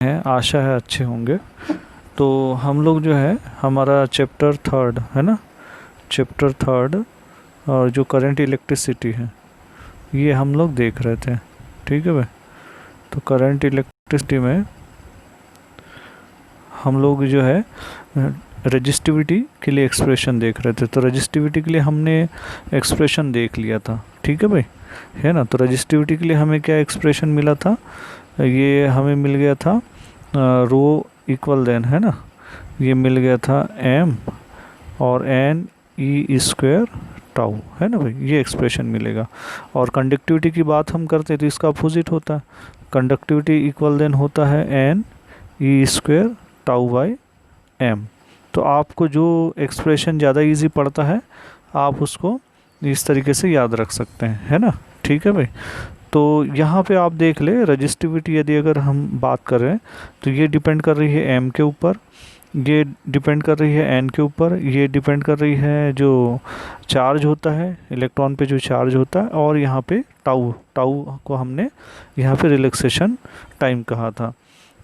हैं, आशा है अच्छे होंगे। तो हम लोग जो है हमारा चैप्टर थर्ड है ना, चैप्टर थर्ड और जो करंट इलेक्ट्रिसिटी है ये हम लोग देख रहे थे। ठीक है भाई, तो करंट इलेक्ट्रिसिटी में हम लोग जो है रजिस्टिविटी के लिए एक्सप्रेशन देख रहे थे। तो रजिस्टिविटी के लिए हमने एक्सप्रेशन देख लिया था। ठीक है भाई, है ना। तो रजिस्टिविटी के लिए हमें क्या एक्सप्रेशन मिला था, ये हमें मिल गया था रो इक्वल देन, है ना, ये मिल गया था एम और एन ई स्क्वायर टाउ, है ना भाई, ये एक्सप्रेशन मिलेगा। और कंडक्टिविटी की बात हम करते हैं तो इसका अपोजिट होता है, कंडक्टिविटी इक्वल देन होता है N E square tau by m. तो आपको जो एक्सप्रेशन ज़्यादा इजी पड़ता है आप उसको इस तरीके से याद रख सकते हैं, है ना। ठीक है भाई, तो यहाँ पे आप देख ले रजिस्टिविटी यदि अगर हम बात कर रहे हैं तो ये डिपेंड कर रही है एम के ऊपर, ये डिपेंड कर रही है एन के ऊपर, ये डिपेंड कर रही है जो चार्ज होता है इलेक्ट्रॉन पे, जो चार्ज होता है, और यहाँ पे टाउ, टाउ को हमने यहाँ पे रिलैक्सेशन टाइम कहा था।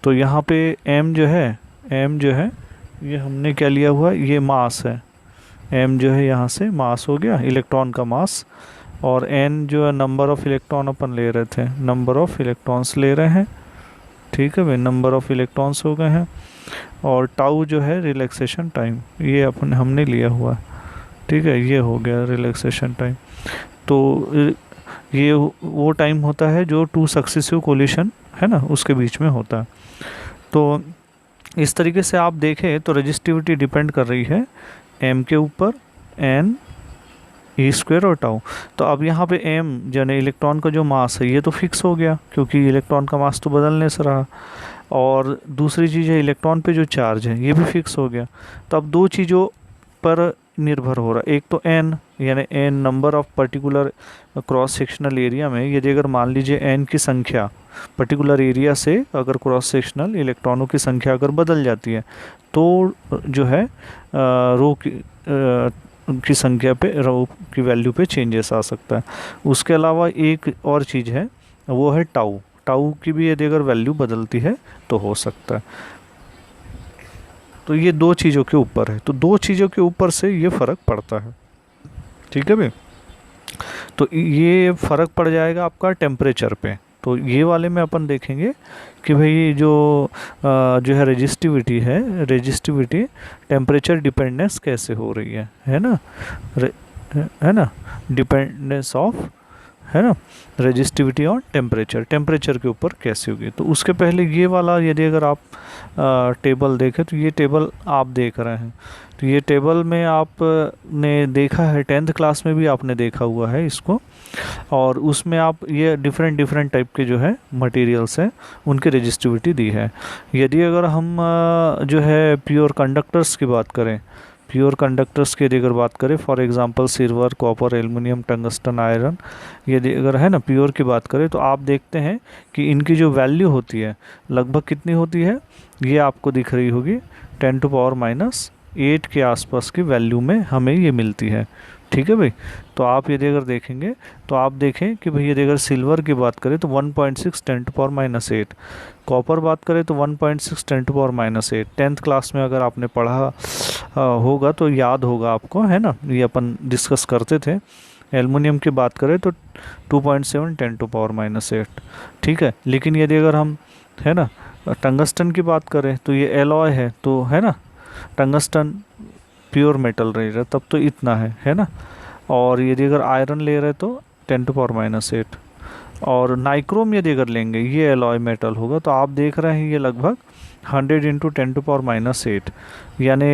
तो यहाँ पे एम जो है, एम जो है ये हमने क्या लिया हुआ, ये मास है। एम जो है यहाँ से मास हो गया, इलेक्ट्रॉन का मास, और एन जो है नंबर ऑफ़ इलेक्ट्रॉन अपन ले रहे थे, नंबर ऑफ़ इलेक्ट्रॉन्स ले रहे हैं। ठीक है भाई, नंबर ऑफ़ इलेक्ट्रॉन्स हो गए हैं। और टाउ जो है रिलैक्सेशन टाइम, ये अपन हमने लिया हुआ है। ठीक है, ये हो गया रिलैक्सेशन टाइम। तो ये वो टाइम होता है जो टू सक्सेसिव कोलिशन है ना उसके बीच में होता है। तो इस तरीके से आप देखें तो रजिस्टिविटी डिपेंड कर रही है एम के ऊपर, एन ई स्क्वायर और टाउ। तो अब यहाँ पे एम यानी इलेक्ट्रॉन का जो मास है ये तो फिक्स हो गया क्योंकि इलेक्ट्रॉन का मास तो बदलने से रहा, और दूसरी चीज़ है इलेक्ट्रॉन पे जो चार्ज है ये भी फिक्स हो गया। तो अब दो चीज़ों पर निर्भर हो रहा है, एक तो एन यानी N number of particular cross sectional area में, यदि अगर मान लीजिए एन की संख्या पर्टिकुलर एरिया से अगर क्रॉस सेक्शनल इलेक्ट्रॉनों की संख्या अगर बदल जाती है तो जो है रो की संख्या पे, रो की वैल्यू पे चेंजेस आ सकता है। उसके अलावा एक और चीज़ है वो है टाउ, टाउ की भी यदि अगर वैल्यू बदलती है तो हो सकता है। तो ये दो चीज़ों के ऊपर है, तो दो चीज़ों के ऊपर से ये फ़र्क पड़ता है। ठीक है भाई, तो ये फ़र्क पड़ जाएगा आपका टेम्परेचर पे। तो ये वाले में अपन देखेंगे कि भाई जो है रजिस्टिविटी है, रजिस्टिविटी टेम्परेचर डिपेंडेंस कैसे हो रही है ना, है ना, डिपेंडेंस ऑफ, है ना, रजिस्टिविटी और टेम्परेचर, टेम्परेचर के ऊपर कैसे होगी। तो उसके पहले ये वाला यदि अगर आप टेबल देखें तो ये टेबल आप देख रहे हैं, तो ये टेबल में आपने देखा है 10th क्लास में भी आपने देखा हुआ है इसको, और उसमें आप ये डिफरेंट टाइप के जो है मटेरियल्स हैं उनकी रजिस्टिविटी दी है। यदि अगर हम जो है प्योर कंडक्टर्स की बात करें, प्योर कंडक्टर्स की यदि अगर बात करें, for example silver, copper, aluminium, tungsten, iron, यदि अगर है ना प्योर की बात करें तो आप देखते हैं कि इनकी जो वैल्यू होती है लगभग कितनी होती है, ये आपको दिख रही होगी 10⁻⁸ के आसपास की वैल्यू में हमें ये मिलती है। ठीक है भाई, तो आप यदि अगर देखेंगे तो आप देखें कि भाई यदि अगर सिल्वर की बात करें तो 1.6 10⁻⁸, कॉपर बात करें तो 1.6 10⁻⁸। 10th क्लास में अगर आपने पढ़ा होगा तो याद होगा आपको, है ना, ये अपन डिस्कस करते थे। एल्युमिनियम की बात करें तो 2.7 10⁻⁸। ठीक है, लेकिन यदि अगर हम, है ना, टंगस्टन की बात करें तो ये एलॉय है, तो है ना टंगस्टन प्योर मेटल रहेगा तब तो इतना है ना। और यदि अगर आयरन ले रहे तो 10⁻⁸, और नाइक्रोम यदि अगर लेंगे ये एलॉय मेटल होगा, तो आप देख रहे हैं ये लगभग 100 × 10⁻⁸ यानी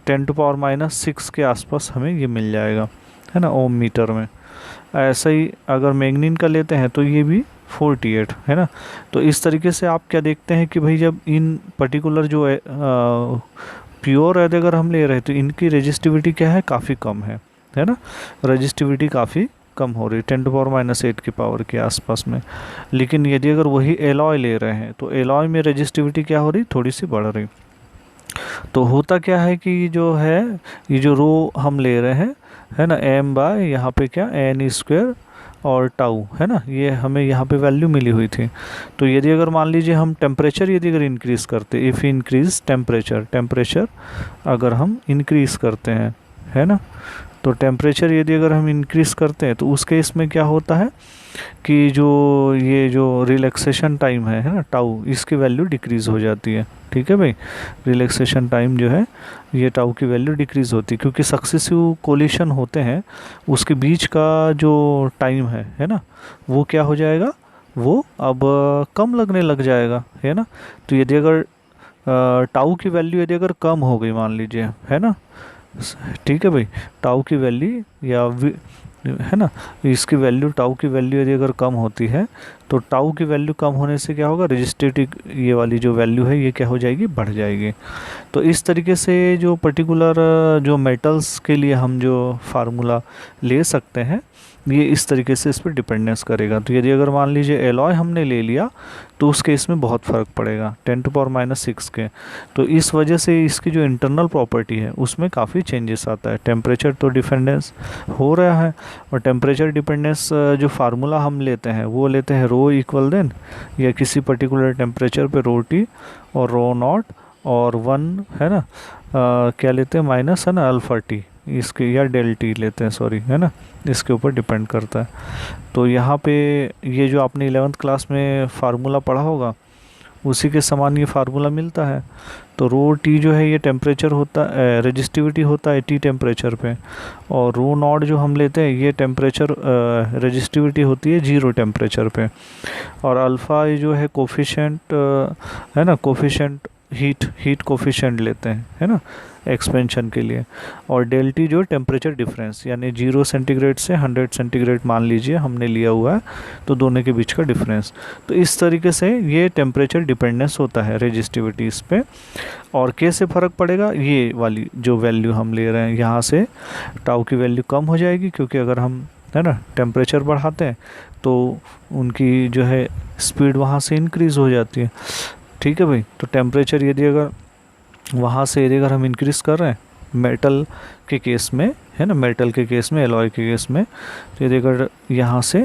10⁻⁶ के आसपास हमें ये मिल जाएगा, है ना, ओम मीटर में। ऐसा ही अगर मैग्नीन का लेते हैं तो ये भी 48, है ना। तो इस तरीके से आप क्या देखते हैं कि भाई जब इन पर्टिकुलर जो प्योर यदि अगर हम ले रहे हैं तो इनकी रजिस्टिविटी क्या है, काफ़ी कम है ना, रजिस्टिविटी काफ़ी कम हो रही है 10⁻⁸ की पावर के आसपास में। लेकिन यदि अगर वही एलॉय ले रहे हैं तो एलॉय में रजिस्टिविटी क्या हो रही, थोड़ी सी बढ़ रही। तो होता क्या है कि जो है ये जो रो हम ले रहे हैं, है ना, m बाय यहाँ पे क्या n² और टाउ, है ना, ये हमें यहाँ पे वैल्यू मिली हुई थी। तो यदि अगर मान लीजिए हम टेम्परेचर यदि अगर इंक्रीज़ करते, इफ़ इंक्रीज टेम्परेचर अगर हम इंक्रीज़ करते हैं, है ना, तो टेम्परेचर यदि अगर हम इंक्रीज़ करते हैं तो उस केस में क्या होता है कि जो ये जो रिलैक्सेशन टाइम है ना टाउ, इसकी वैल्यू डिक्रीज़ हो जाती है। ठीक है भाई, रिलैक्सेशन टाइम जो है ये टाउ की वैल्यू डिक्रीज़ होती है, क्योंकि सक्सेसिव कोलिशन होते हैं उसके बीच का जो टाइम है ना, वो क्या हो जाएगा, वो अब कम लगने लग जाएगा, है ना। तो यदि अगर टाउ की वैल्यू यदि अगर कम हो गई मान लीजिए, है ना, ठीक है भाई, टाउ की वैल्यू या है ना, इसकी वैल्यू टाउ की वैल्यू यदि अगर कम होती है तो टाउ की वैल्यू कम होने से क्या होगा, रजिस्ट्रेटिव ये वाली जो वैल्यू है ये क्या हो जाएगी, बढ़ जाएगी। तो इस तरीके से जो पर्टिकुलर जो मेटल्स के लिए हम जो फार्मूला ले सकते हैं ये इस तरीके से इस पर डिपेंडेंस करेगा। तो यदि अगर मान लीजिए एलॉय हमने ले लिया तो उस केस में बहुत फ़र्क पड़ेगा 10⁻⁻⁶ के। तो इस वजह से इसकी जो इंटरनल प्रॉपर्टी है उसमें काफ़ी चेंजेस आता है। टेम्परेचर तो डिपेंडेंस हो रहा है, और टेम्परेचर डिपेंडेंस जो फार्मूला हम लेते हैं वो लेते हैं रो इक्वल देन या किसी पर्टिकुलर टेम्परेचर पे रो टी और रो नॉट और 1, है ना, क्या लेते हैं माइनस, है ना, अल्फ़ा टी इसके, या डेल टी लेते हैं सॉरी, है ना, इसके ऊपर डिपेंड करता है। तो यहाँ पे ये जो आपने 11th क्लास में फार्मूला पढ़ा होगा उसी के समान ये फार्मूला मिलता है। तो रो टी जो है ये टेम्परेचर होता है, रेजिस्टिविटी होता है टी टेम्परेचर पे, और रो नॉट जो हम लेते हैं ये टेम्परेचर रेजिस्टिविटी होती है 0 टेम्परेचर पे, और अल्फ़ा ये जो है कोफिशेंट, है ना, कोफिशेंट हीट कोफिशेंट लेते हैं, है ना, एक्सपेंशन के लिए, और डेल टी जो टेम्परेचर डिफरेंस यानी 0 सेंटीग्रेड से 100 सेंटीग्रेड मान लीजिए हमने लिया हुआ है, तो दोनों के बीच का डिफरेंस। तो इस तरीके से ये टेम्परेचर डिपेंडेंस होता है रेजिस्टिविटी इस पे। और कैसे फ़र्क पड़ेगा, ये वाली जो वैल्यू हम ले रहे हैं यहाँ से टाउ की वैल्यू कम हो जाएगी, क्योंकि अगर हम, है ना, टेम्परेचर बढ़ाते हैं तो उनकी जो है स्पीड वहाँ से इंक्रीज़ हो जाती है। ठीक है भाई, तो टेम्परेचर यदि अगर वहाँ से यदि अगर हम इंक्रीज़ कर रहे हैं मेटल के केस में, है ना, मेटल के केस में, एलॉय के केस में, तो यदि अगर यहाँ से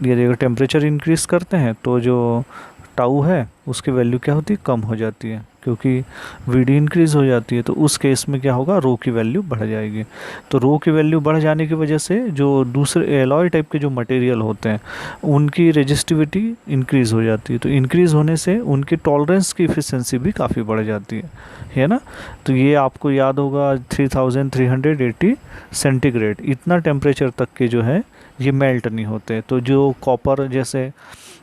यदि अगर टेम्परेचर इंक्रीज़ करते हैं तो जो टाउ है उसकी वैल्यू क्या होती है, कम हो जाती है, क्योंकि वीडी इंक्रीज़ हो जाती है। तो उस केस में क्या होगा, रो की वैल्यू बढ़ जाएगी। तो रो की वैल्यू बढ़ जाने की वजह से जो दूसरे एलॉय टाइप के जो मटेरियल होते हैं उनकी रेजिस्टिविटी इंक्रीज़ हो जाती है। तो इंक्रीज़ होने से उनकी टॉलरेंस की इफ़िशेंसी भी काफ़ी बढ़ जाती है ना। तो ये आपको याद होगा 3380 सेंटीग्रेड इतना टेम्परेचर तक के जो है ये मेल्ट नहीं होते। तो जो कॉपर जैसे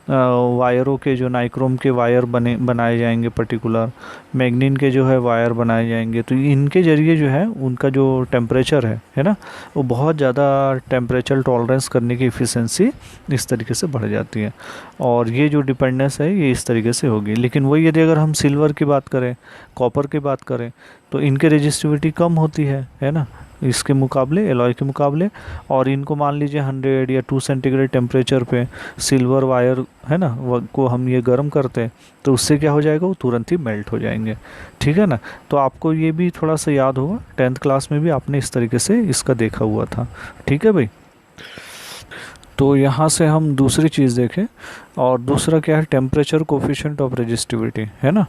वायरों के जो नाइक्रोम के वायर बनाए जाएंगे, पर्टिकुलर मैग्नीन के जो है वायर बनाए जाएंगे, तो इनके ज़रिए जो है उनका जो टेम्परेचर है ना, वो बहुत ज़्यादा टेम्परेचर टॉलरेंस करने की इफ़िशेंसी इस तरीके से बढ़ जाती है, और ये जो डिपेंडेंस है ये इस तरीके से होगी। लेकिन वही यदि अगर हम सिल्वर की बात करें, कॉपर की बात करें, तो इनके रेजिस्टिविटी कम होती है ना, इसके मुकाबले, एलॉय के मुकाबले। और इनको मान लीजिए 100 या 2 सेंटीग्रेड टेम्परेचर पे सिल्वर वायर, है ना, को हम ये गर्म करते हैं तो उससे क्या हो जाएगा, वो तुरंत ही मेल्ट हो जाएंगे। ठीक है ना। तो आपको ये भी थोड़ा सा याद होगा, 10th क्लास में भी आपने इस तरीके से इसका देखा हुआ था। ठीक है भाई। तो यहाँ से हम दूसरी चीज़ देखें, और दूसरा क्या है, टेम्परेचर कोफिशिएंट ऑफ रेजिस्टिविटी, है ना।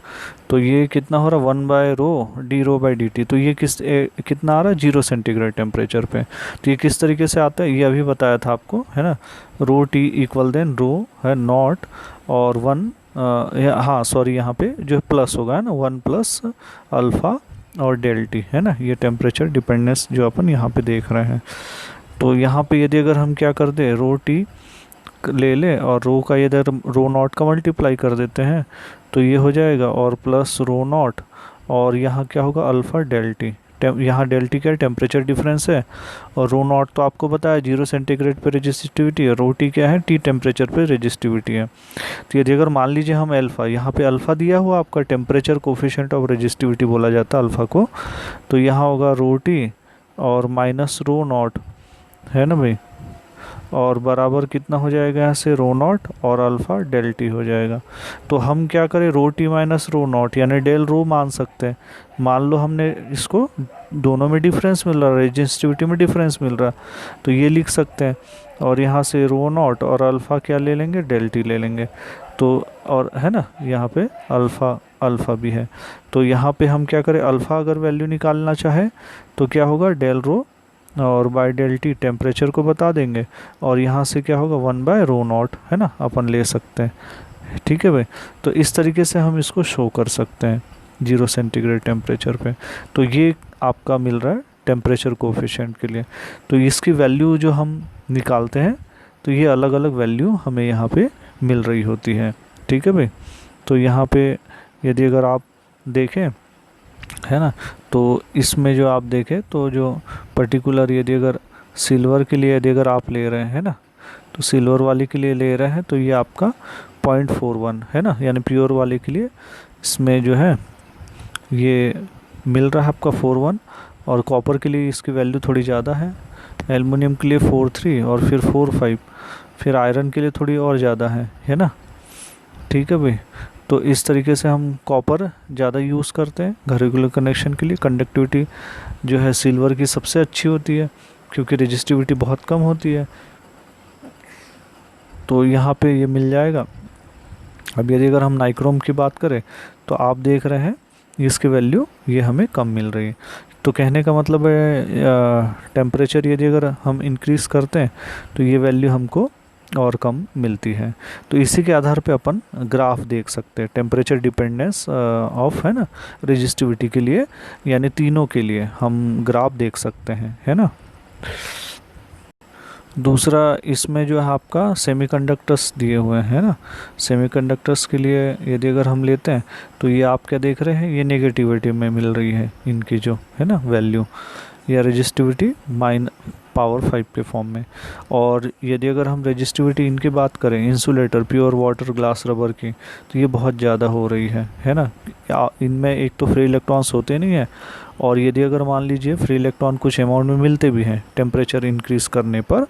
तो ये कितना हो रहा है, 1/ρ/d⁻dt। तो ये कितना आ रहा है, 0 सेंटीग्रेड टेम्परेचर पे। तो ये किस तरीके से आता है, ये अभी बताया था आपको, है ना, रो टी इक्वल देन रो है नॉट और 1, हाँ सॉरी, यहाँ पे जो प्लस होगा, है ना, 1 प्लस अल्फ़ा और डेल टी, है ना, ये टेम्परेचर डिपेंडेंस जो अपन यहाँ पे देख रहे हैं। तो यहाँ पे यदि अगर हम क्या कर दें, रो टी ले लें और रो का इधर रो नॉट का मल्टीप्लाई कर देते हैं तो ये हो जाएगा, और प्लस रो नॉट, और यहाँ क्या होगा, अल्फ़ा डेल टी। यहाँ डेल टी क्या टेम्परेचर डिफरेंस है, और रो नॉट तो आपको बताया 0 सेंटीग्रेड पे रेजिस्टिविटी है, रो टी क्या है, टी टेम्परेचर पे रेजिस्टिविटी है। तो यदि अगर मान लीजिए हम अल्फ़ा, यहाँ पे अल्फ़ा दिया हुआ आपका टेम्परेचर कोफिशिएंट ऑफ रेजिस्टिविटी बोला जाता है अल्फ़ा को, तो यहाँ होगा रो टी और माइनस रो नॉट, है ना भाई, और बराबर कितना हो जाएगा यहाँ से, रो नॉट और अल्फ़ा डेल टी हो जाएगा। तो हम क्या करें, rho T minus rho not यानी डेल रो मान सकते हैं। मान लो हमने इसको दोनों में डिफरेंस मिल रहा है, रेजिस्टिविटी में डिफरेंस मिल रहा है, तो ये लिख सकते हैं। और यहाँ से रो नॉट और अल्फ़ा क्या ले लेंगे, डेल टी ले लेंगे। तो और है ना, यहाँ पे अल्फ़ा भी है। तो यहाँ पे हम क्या करें, अल्फ़ा अगर वैल्यू निकालना चाहे तो क्या होगा, डेल रो और बाय डेल टी टेम्परेचर को बता देंगे, और यहाँ से क्या होगा 1/ρ0 है ना, अपन ले सकते हैं। ठीक है भाई, तो इस तरीके से हम इसको शो कर सकते हैं 0 सेंटीग्रेड टेम्परेचर पे। तो ये आपका मिल रहा है टेम्परेचर कोफिशिएंट के लिए। तो इसकी वैल्यू जो हम निकालते हैं तो ये अलग अलग वैल्यू हमें यहाँ पे मिल रही होती है। ठीक है भाई, तो यहाँ पे यदि अगर आप देखें है ना, तो इसमें जो आप देखें तो जो पर्टिकुलर यदि अगर सिल्वर के लिए यदि अगर आप ले रहे हैं ना, तो सिल्वर वाले के लिए ले रहे हैं तो ये आपका 0.41 है ना, यानी प्योर वाले के लिए इसमें जो है ये मिल रहा है आपका 41, और कॉपर के लिए इसकी वैल्यू थोड़ी ज़्यादा है, एल्युमिनियम के लिए 43 और फिर 45, फिर आयरन के लिए थोड़ी और ज़्यादा है ना। ठीक है भाई, तो इस तरीके से हम कॉपर ज़्यादा यूज़ करते हैं घर रेगुलर कनेक्शन के लिए। कंडक्टिविटी जो है सिल्वर की सबसे अच्छी होती है क्योंकि रेजिस्टिविटी बहुत कम होती है, तो यहाँ पे ये मिल जाएगा। अब यदि अगर हम नाइक्रोम की बात करें तो आप देख रहे हैं इसकी वैल्यू ये हमें कम मिल रही है। तो कहने का मतलब है टेम्परेचर यदि अगर हम इंक्रीज़ करते हैं तो ये वैल्यू हमको और कम मिलती है। तो इसी के आधार पे अपन ग्राफ देख सकते हैं टेम्परेचर डिपेंडेंस ऑफ है ना रेजिस्टिविटी के लिए, यानी तीनों के लिए हम ग्राफ देख सकते हैं, है ना। दूसरा इसमें जो है आपका सेमीकंडक्टर्स दिए हुए हैं ना, सेमीकंडक्टर्स के लिए यदि अगर हम लेते हैं तो ये आप क्या देख रहे हैं, ये नेगेटिविटी में मिल रही है इनकी जो है ना वैल्यू, या रेजिस्टिविटी पावर 5 के फॉर्म में। और यदि अगर हम रेजिस्टिविटी इनकी बात करें, insulator pure water glass rubber की, तो ये बहुत ज़्यादा हो रही है ना। इनमें एक तो फ्री इलेक्ट्रॉन्स होते नहीं हैं, और यदि अगर मान लीजिए फ्री इलेक्ट्रॉन कुछ अमाउंट में मिलते भी हैं टेम्परेचर इंक्रीज़ करने पर,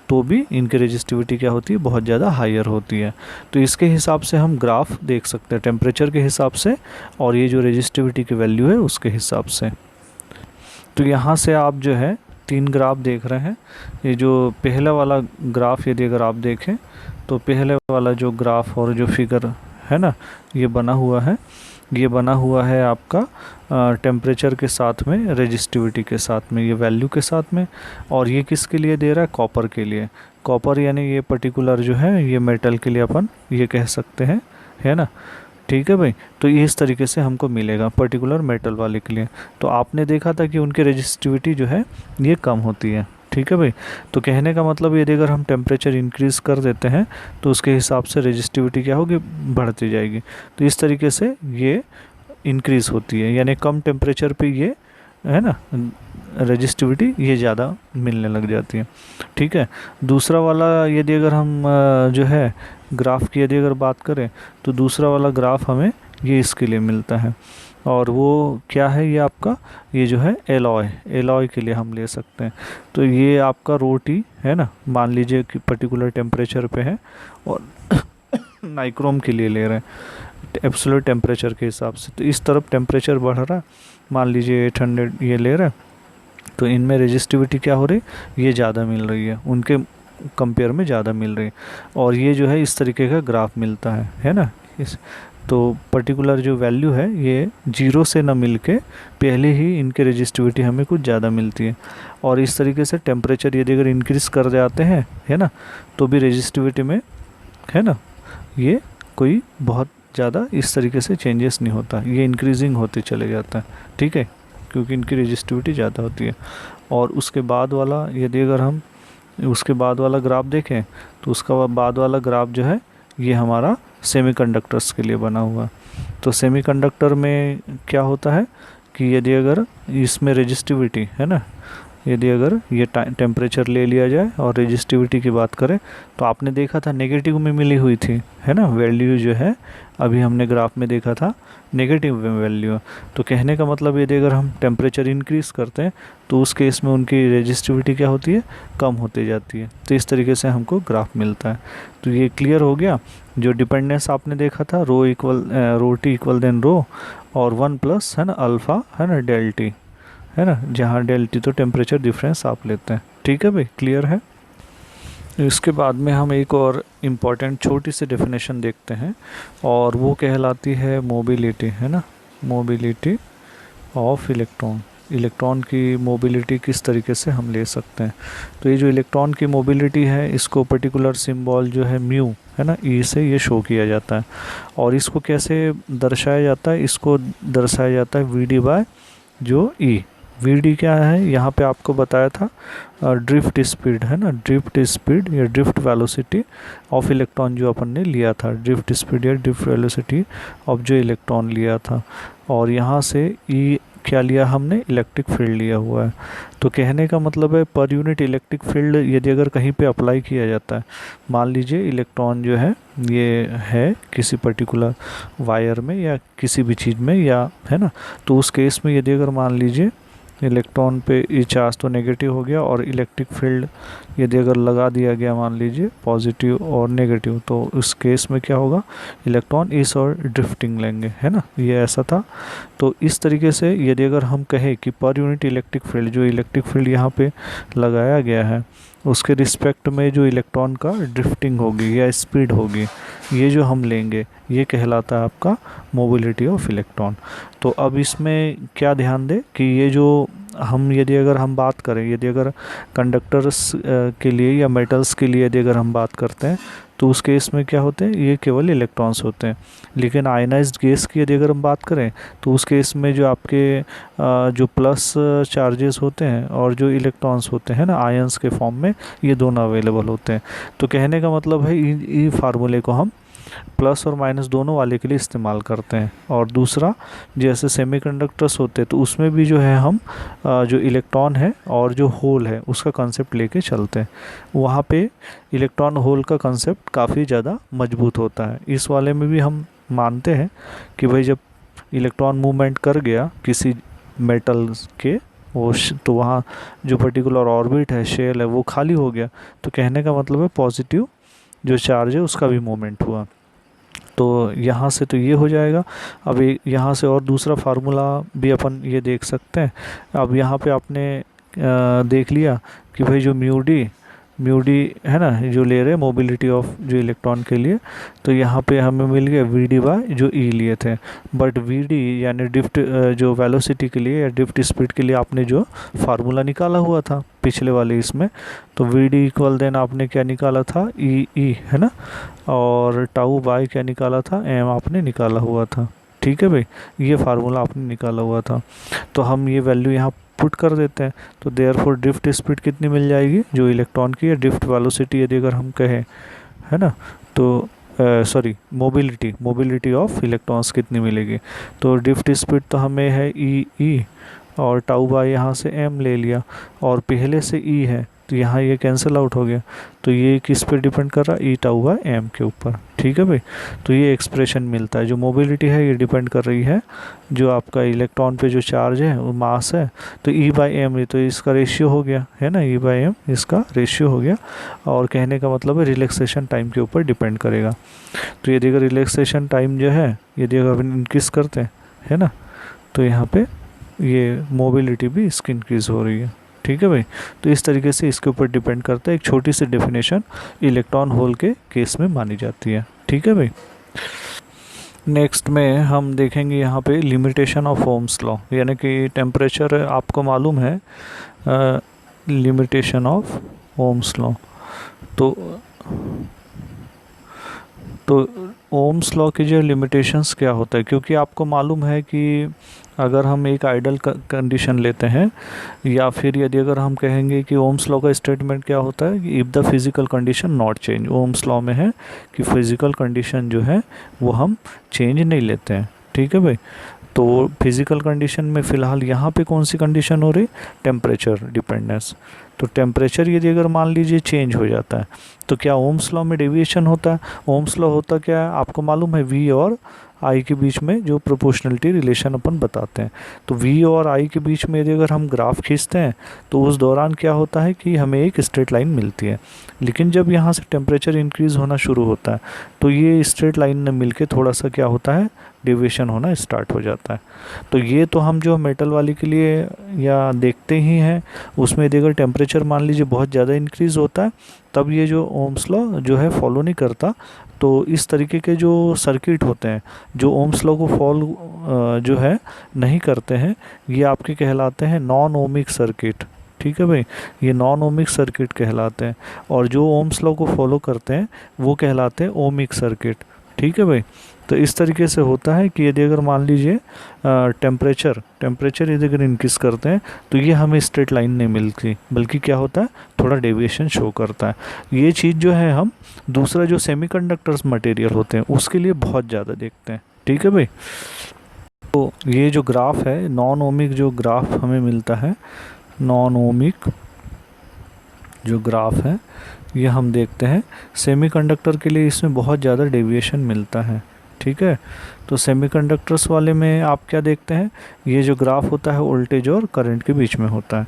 तो भी इनकी रेजिस्टिविटी क्या होती है, बहुत ज़्यादा हायर होती है। तो इसके हिसाब से हम ग्राफ देख सकते हैं टेम्परेचर के हिसाब से, और ये जो रेजिस्टिविटी की वैल्यू है उसके हिसाब से। तो यहाँ से आप जो है 3 ग्राफ देख रहे हैं। ये जो पहला वाला ग्राफ यदि अगर आप देखें तो पहले वाला जो ग्राफ और जो फिगर है ना, ये बना हुआ है, ये बना हुआ है आपका टेम्परेचर के साथ में, रेजिस्टिविटी के साथ में, ये वैल्यू के साथ में। और ये किसके लिए दे रहा है, कॉपर के लिए। कॉपर यानी ये पर्टिकुलर जो है ये मेटल के लिए अपन ये कह सकते हैं, है ना। ठीक है भाई, तो ये इस तरीके से हमको मिलेगा पर्टिकुलर मेटल वाले के लिए। तो आपने देखा था कि उनकी रेजिस्टिविटी जो है ये कम होती है। ठीक है भाई, तो कहने का मतलब यदि अगर हम टेम्परेचर इंक्रीज़ कर देते हैं तो उसके हिसाब से रेजिस्टिविटी क्या होगी, बढ़ती जाएगी। तो इस तरीके से ये इंक्रीज़ होती है, यानी कम टेम्परेचर पे ये है ना रेजिस्टिविटी ये ज़्यादा मिलने लग जाती है। ठीक है, दूसरा वाला यदि अगर हम जो है ग्राफ की यदि अगर बात करें तो दूसरा वाला ग्राफ हमें ये इसके लिए मिलता है, और वो क्या है, ये आपका ये जो है एलॉय के लिए हम ले सकते हैं। तो ये आपका रोटी है ना, मान लीजिए कि पर्टिकुलर टेम्परेचर पे है, और नाइक्रोम के लिए ले रहे हैं एब्सोल्यूट टेम्परेचर के हिसाब से। तो इस तरफ टेम्परेचर बढ़ रहा है, मान लीजिए 800 ये ले रहा है, तो इनमें रेजिस्टिविटी क्या हो रही, ये ज़्यादा मिल रही है, उनके कंपेयर में ज़्यादा मिल रही है। और ये जो है इस तरीके का ग्राफ मिलता है ना। इस तो पर्टिकुलर जो वैल्यू है ये 0 से न मिल के पहले ही इनके रेजिस्टिविटी हमें कुछ ज़्यादा मिलती है। और इस तरीके से टेम्परेचर यदि अगर इंक्रीज़ कर जाते हैं है ना, तो भी रेजिस्टिविटी में है ना ये कोई बहुत ज़्यादा इस तरीके से चेंजेस नहीं होता, ये इंक्रीजिंग होते चले जाता है। ठीक है, क्योंकि इनकी रेजिस्टिविटी ज़्यादा होती है। और उसके बाद वाला यदि अगर हम उसके बाद वाला ग्राफ देखें तो उसका बाद वाला ग्राफ जो है ये हमारा सेमीकंडक्टर्स के लिए बना हुआ। तो सेमीकंडक्टर में क्या होता है कि यदि अगर इसमें रेजिस्टिविटी है ना, यदि अगर ये टेम्परेचर ले लिया जाए और रेजिस्टिविटी की बात करें तो आपने देखा था नेगेटिव में मिली हुई थी, है ना, वैल्यू जो है अभी हमने ग्राफ में देखा था नेगेटिव में वैल्यू। तो कहने का मतलब यदि अगर हम टेम्परेचर इंक्रीज़ करते हैं तो उस केस में उनकी रेजिस्टिविटी क्या होती है, कम होती जाती है। तो इस तरीके से हमको ग्राफ मिलता है। तो ये क्लियर हो गया। जो डिपेंडेंस आपने देखा था रो टी इक्वल देन रो और 1 प्लस है ना अल्फ़ा है ना डेल टी, है ना, जहाँ डेल टी तो टेम्परेचर डिफरेंस आप लेते हैं। ठीक है भाई, क्लियर है। इसके बाद में हम एक और इम्पॉर्टेंट छोटी सी डेफिनेशन देखते हैं और वो कहलाती है मोबिलिटी, है ना, मोबिलिटी ऑफ इलेक्ट्रॉन। इलेक्ट्रॉन की मोबिलिटी किस तरीके से हम ले सकते हैं। तो ये जो इलेक्ट्रॉन की मोबिलिटी है इसको पर्टिकुलर सिंबल जो है म्यू है ना ई से ये शो किया जाता है। और इसको कैसे दर्शाया जाता है, इसको दर्शाया जाता है वी डी बाय जो ई। वी डी क्या है, यहाँ पे आपको बताया था ड्रिफ्ट स्पीड, है ना, ड्रिफ्ट स्पीड या ड्रिफ्ट वेलोसिटी ऑफ इलेक्ट्रॉन जो अपन ने लिया था, ड्रिफ्ट स्पीड या ड्रिफ्ट वेलोसिटी ऑफ जो इलेक्ट्रॉन लिया था। और यहाँ से ई क्या लिया हमने, इलेक्ट्रिक फील्ड लिया हुआ है। तो कहने का मतलब है पर यूनिट इलेक्ट्रिक फील्ड यदि अगर कहीं पे अप्लाई किया जाता है, मान लीजिए इलेक्ट्रॉन जो है ये है किसी पर्टिकुलर वायर में या किसी भी चीज़ में या, है ना, तो उस केस में यदि अगर मान लीजिए इलेक्ट्रॉन पे ये चार्ज तो नेगेटिव हो गया और इलेक्ट्रिक फील्ड यदि अगर लगा दिया गया मान लीजिए पॉजिटिव और नेगेटिव, तो उस केस में क्या होगा, इलेक्ट्रॉन इस और ड्रिफ्टिंग लेंगे, है ना, ये ऐसा था। तो इस तरीके से यदि अगर हम कहें कि पर यूनिट इलेक्ट्रिक फील्ड, जो इलेक्ट्रिक फील्ड यहाँ पे लगाया गया है उसके रिस्पेक्ट में जो इलेक्ट्रॉन का ड्रिफ्टिंग होगी या स्पीड होगी, ये जो हम लेंगे ये कहलाता है आपका मोबिलिटी ऑफ इलेक्ट्रॉन। तो अब इसमें क्या ध्यान दें कि ये जो हम यदि अगर हम बात करें, यदि अगर कंडक्टर्स के लिए या मेटल्स के लिए यदि अगर हम बात करते हैं तो उस केस में क्या होते हैं, ये केवल इलेक्ट्रॉन्स होते हैं। लेकिन आयनाइज्ड गैस की यदि अगर हम बात करें तो उस केस में जो आपके जो प्लस चार्जेस होते हैं और जो इलेक्ट्रॉन्स होते हैं ना आयंस के फॉर्म में, ये दोनों अवेलेबल होते हैं। तो कहने का मतलब है ये फार्मूले को हम प्लस और माइनस दोनों वाले के लिए इस्तेमाल करते हैं। और दूसरा जैसे सेमीकंडक्टर्स होते हैं तो उसमें भी जो है हम जो इलेक्ट्रॉन है और जो होल है उसका कंसेप्ट लेके चलते हैं। वहाँ पे इलेक्ट्रॉन होल का कंसेप्ट काफ़ी ज़्यादा मजबूत होता है। इस वाले में भी हम मानते हैं कि भाई जब इलेक्ट्रॉन मूवमेंट कर गया किसी मेटल के वो तो वहाँ जो पर्टिकुलर ऑर्बिट है, शेल है, वो खाली हो गया। तो कहने का मतलब है पॉजिटिव जो चार्ज है उसका भी मूवमेंट हुआ। तो यहाँ से तो ये हो जाएगा। अब यहाँ से और दूसरा फार्मूला भी अपन ये देख सकते हैं। अब यहाँ पे आपने देख लिया कि भाई जो म्यू डी है ना जो ले रहे मोबिलिटी ऑफ जो इलेक्ट्रॉन के लिए, तो यहाँ पे हमें मिल गया वी डी बाय जो ई लिए थे। बट वी डी यानी ड्रिफ्ट जो वेलोसिटी के लिए या ड्रिफ्ट स्पीड के लिए आपने जो फार्मूला निकाला हुआ था पिछले वाले इसमें, तो वी डी इक्वल देन आपने क्या निकाला था, ई है ना, और टाउ बाय क्या निकाला था, एम आपने निकाला हुआ था। ठीक है भाई, ये फार्मूला आपने निकाला हुआ था। तो हम ये वैल्यू यहाँ पुट कर देते हैं। तो देयरफॉर ड्रिफ्ट स्पीड कितनी मिल जाएगी जो इलेक्ट्रॉन की, या ड्रिफ्ट वेलोसिटी यदि अगर हम कहें, है ना, तो सॉरी मोबिलिटी ऑफ इलेक्ट्रॉन्स कितनी मिलेगी। तो ड्रिफ्ट स्पीड तो हमें है ई और टाउ बाय यहाँ से एम ले लिया और पहले से ई है तो यहाँ ये कैंसिल आउट हो गया। तो ये किस पे डिपेंड कर रहा है, ई टाउ बाय एम के ऊपर। ठीक है भाई, तो ये एक्सप्रेशन मिलता है। जो मोबिलिटी है ये डिपेंड कर रही है जो आपका इलेक्ट्रॉन पे जो चार्ज है वो मास है, तो ई बाय एम, तो इसका रेशियो हो गया, है ना, ई बाय एम इसका रेशियो हो गया। और कहने का मतलब है रिलैक्सेशन टाइम के ऊपर डिपेंड करेगा। तो यदि अगर रिलैक्सेशन टाइम जो है यदि अगर अपन इंक्रीज़ करते हैं, है ना, तो यहाँ पे ये मोबिलिटी भी इसकी इंक्रीज़ हो रही है। ठीक है भाई, तो इस तरीके से इसके ऊपर डिपेंड करता है। एक छोटी सी डेफिनेशन इलेक्ट्रॉन होल के केस में मानी जाती है। ठीक है भाई, नेक्स्ट में हम देखेंगे यहाँ पे लिमिटेशन ऑफ ओम्स लॉ, यानी कि टेम्परेचर आपको मालूम है लिमिटेशन ऑफ ओम्स लॉ। तो ओम्स लॉ की जो लिमिटेशंस क्या होता है, क्योंकि आपको मालूम है कि अगर हम एक आइडल कंडीशन लेते हैं या फिर यदि अगर हम कहेंगे कि ओम्स लॉ का स्टेटमेंट क्या होता है कि if the physical condition not change, Ohm's law में है कि फिज़िकल कंडीशन जो है वो हम चेंज नहीं लेते हैं। ठीक है भाई, तो फिज़िकल कंडीशन में फ़िलहाल यहाँ पे कौन सी कंडीशन हो रही, टेम्परेचर डिपेंडेंस। तो टेम्परेचर यदि अगर मान लीजिए चेंज हो जाता है तो क्या ओम्स लॉ में डेविएशन होता है। ओम्स लॉ होता क्या है आपको मालूम है, वी और आई के बीच में जो प्रोपोर्शनलिटी रिलेशन अपन बताते हैं। तो वी और आई के बीच में यदि अगर हम ग्राफ खींचते हैं तो उस दौरान क्या होता है कि हमें एक स्ट्रेट लाइन मिलती है। लेकिन जब यहाँ से टेम्परेचर इंक्रीज़ होना शुरू होता है तो ये स्ट्रेट लाइन में मिलके थोड़ा सा क्या होता है, डेविएशन होना स्टार्ट हो जाता है। तो ये तो हम जो मेटल वाली के लिए या देखते ही हैं, उसमें यदि अगर टेम्परेचर मान लीजिए बहुत ज़्यादा इंक्रीज़ होता है तब ये जो ओम्स लॉ जो है फॉलो नहीं करता। तो इस तरीके के जो सर्किट होते हैं जो ओम्स लॉ को फॉलो जो है नहीं करते हैं, ये आपके कहलाते हैं नॉन ओमिक सर्किट। ठीक है भाई, ये नॉन ओमिक सर्किट कहलाते हैं। और जो ओम्स लॉ को फॉलो करते हैं वो कहलाते हैं ओमिक सर्किट। ठीक है भाई, तो इस तरीके से होता है कि यदि अगर मान लीजिए टेम्परेचर यदि अगर इंक्रीज़ करते हैं तो ये हमें स्ट्रेट लाइन नहीं मिलती, बल्कि क्या होता है, थोड़ा डेविएशन शो करता है। ये चीज़ जो है हम दूसरा जो सेमीकंडक्टर्स मटेरियल होते हैं उसके लिए बहुत ज़्यादा देखते हैं। ठीक है भाई, तो ये जो ग्राफ है नॉन ओमिक जो ग्राफ हमें मिलता है, नॉन ओमिक जो ग्राफ है ये हम देखते हैं सेमीकंडक्टर के लिए, इसमें बहुत ज़्यादा डेविएशन मिलता है। ठीक है, तो सेमीकंडक्टर्स वाले में आप क्या देखते हैं, ये जो ग्राफ होता है वोल्टेज और करंट के बीच में होता है।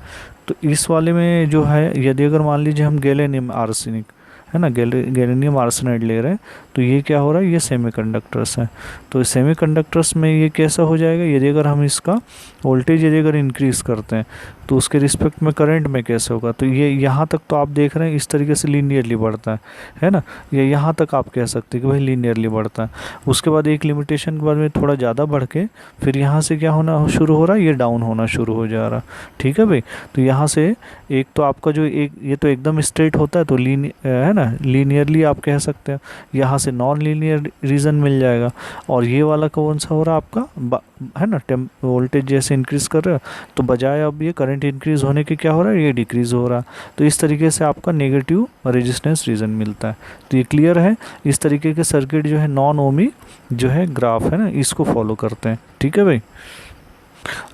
तो इस वाले में जो है यदि अगर मान लीजिए हम गैलियम आर्सेनिक है ना, गैलियम आर्सेनाइड ले रहे हैं तो ये क्या हो रहा है, ये सेमीकंडक्टर्स है। तो सेमीकंडक्टर्स में ये कैसा हो जाएगा, यदि अगर हम इसका वोल्टेज यदि अगर इंक्रीज़ करते हैं तो उसके रिस्पेक्ट में करंट में कैसे होगा। तो ये यहाँ तक तो आप देख रहे हैं इस तरीके से लीनियरली बढ़ता है ना, ये यहाँ तक आप कह सकते हैं कि भाई लीनियरली बढ़ता है। उसके बाद एक लिमिटेशन के बाद में थोड़ा ज़्यादा बढ़ के फिर यहाँ से क्या होना शुरू हो रहा है, ये डाउन होना शुरू हो जा रहा। ठीक है भाई, तो यहाँ से एक तो आपका जो एक ये तो एकदम स्ट्रेट होता है तो है ना, लीनियरली आप कह सकते हैं। यहाँ से नॉन लीनियर रीजन मिल जाएगा। और ये वाला कौन सा हो रहा है आपका, है ना, वोल्टेज जैसे इंक्रीज़ कर रहा है तो बजाय अब ये करंट इंक्रीज़ होने के क्या हो रहा है, ये डिक्रीज़ हो रहा है। तो इस तरीके से आपका नेगेटिव रेजिस्टेंस रीजन मिलता है। तो ये क्लियर है, इस तरीके के सर्किट जो है नॉन ओमी जो है ग्राफ है ना, इसको फॉलो करते हैं। ठीक है भाई,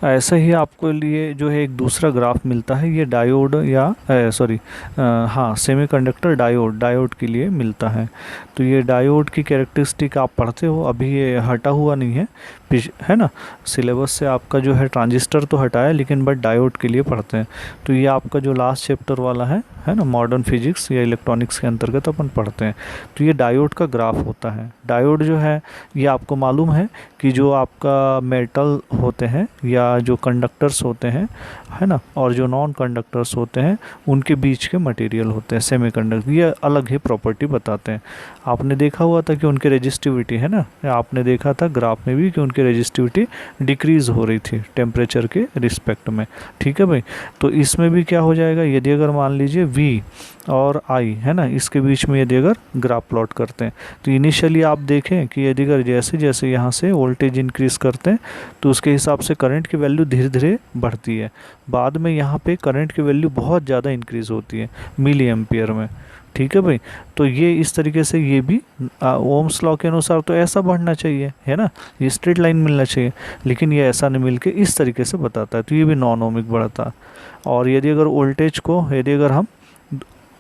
ऐसा ही आपको लिए जो है एक दूसरा ग्राफ मिलता है, ये डायोड या हाँ सेमीकंडक्टर डायोड के लिए मिलता है। तो ये डायोड की कैरेक्टरिस्टिक आप पढ़ते हो, अभी ये हटा हुआ नहीं है ना, सिलेबस से आपका जो है ट्रांजिस्टर तो हटाया लेकिन बट डायोड के लिए पढ़ते हैं। तो ये आपका जो लास्ट चैप्टर वाला है ना, मॉडर्न फिजिक्स या इलेक्ट्रॉनिक्स के अंतर्गत अपन पढ़ते हैं। तो ये डायोड का ग्राफ होता है। डायोड जो है ये आपको मालूम है कि जो आपका मेटल होते हैं या जो कंडक्टर्स होते हैं है ना, और जो नॉन कंडक्टर्स होते हैं उनके बीच के मटेरियल होते हैं सेमीकंडक्टर, ये अलग ही प्रॉपर्टी बताते हैं। आपने देखा हुआ था कि उनकी रेजिस्टिविटी है ना, आपने देखा था ग्राफ में भी कि उनकी रेजिस्टिविटी डिक्रीज़ हो रही थी टेम्परेचर के रिस्पेक्ट में। ठीक है भाई, तो इसमें भी क्या हो जाएगा, यदि अगर मान लीजिए V और I है ना, इसके बीच में यदि अगर ग्राफ प्लॉट करते हैं तो इनिशियली आप देखें कि यदि अगर जैसे जैसे यहाँ से वोल्टेज इंक्रीज़ करते हैं तो उसके हिसाब से करंट की वैल्यू धीरे धीरे बढ़ती है। बाद में यहाँ पे करंट की वैल्यू बहुत ज़्यादा इंक्रीज़ होती है मिली एम्पियर में। ठीक है भाई, तो ये इस तरीके से ये भी ओम्स लॉ के अनुसार तो ऐसा बढ़ना चाहिए है ना, ये स्ट्रेट लाइन मिलना चाहिए, लेकिन ये ऐसा नहीं मिल के इस तरीके से बताता है। तो ये भी नॉन ओमिक बढ़ता। और यदि अगर वोल्टेज को यदि अगर हम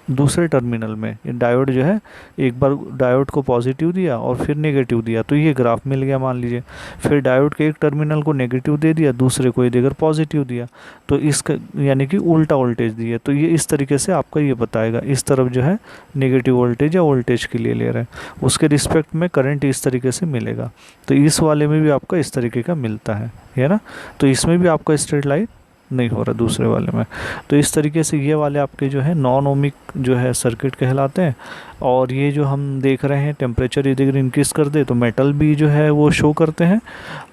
दूसरे टर्मिनल में डायोड जो है, एक बार डायोड को पॉजिटिव दिया और फिर नेगेटिव दिया तो ये ग्राफ मिल गया मान लीजिए। फिर डायोड के एक टर्मिनल को नेगेटिव दे दिया, दूसरे को यदि अगर पॉजिटिव दिया तो इसका यानी कि उल्टा वोल्टेज दिया, तो ये इस तरीके से आपका ये बताएगा इस तरफ जो है नेगेटिव वोल्टेज या वोल्टेज के लिए ले रहे हैं, उसके रिस्पेक्ट में करंट इस तरीके से मिलेगा। तो इस वाले में भी आपका इस तरीके का मिलता है ना। तो इसमें भी आपका स्ट्रेट लाइन नहीं हो रहा दूसरे वाले में। तो इस तरीके से ये वाले आपके जो है नॉन ओमिक जो है सर्किट कहलाते हैं। और ये जो हम देख रहे हैं टेम्परेचर यदि अगर इंक्रीज़ कर दे तो मेटल भी जो है वो शो करते हैं,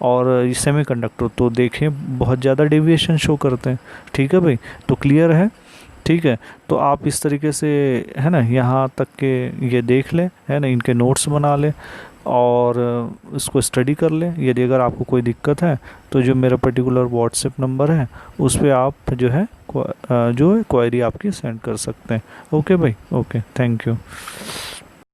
और सेमीकंडक्टर तो देखें बहुत ज़्यादा डेविएशन शो करते हैं। ठीक है भाई, तो क्लियर है। ठीक है, तो आप इस तरीके से है ना यहाँ तक के ये देख लें है ना, इनके नोट्स बना लें और इसको स्टडी कर लें। यदि अगर आपको कोई दिक्कत है तो जो मेरा पर्टिकुलर व्हाट्सएप नंबर है उस पर आप जो है क्वेरी आपकी सेंड कर सकते हैं। ओके भाई, ओके, थैंक यू।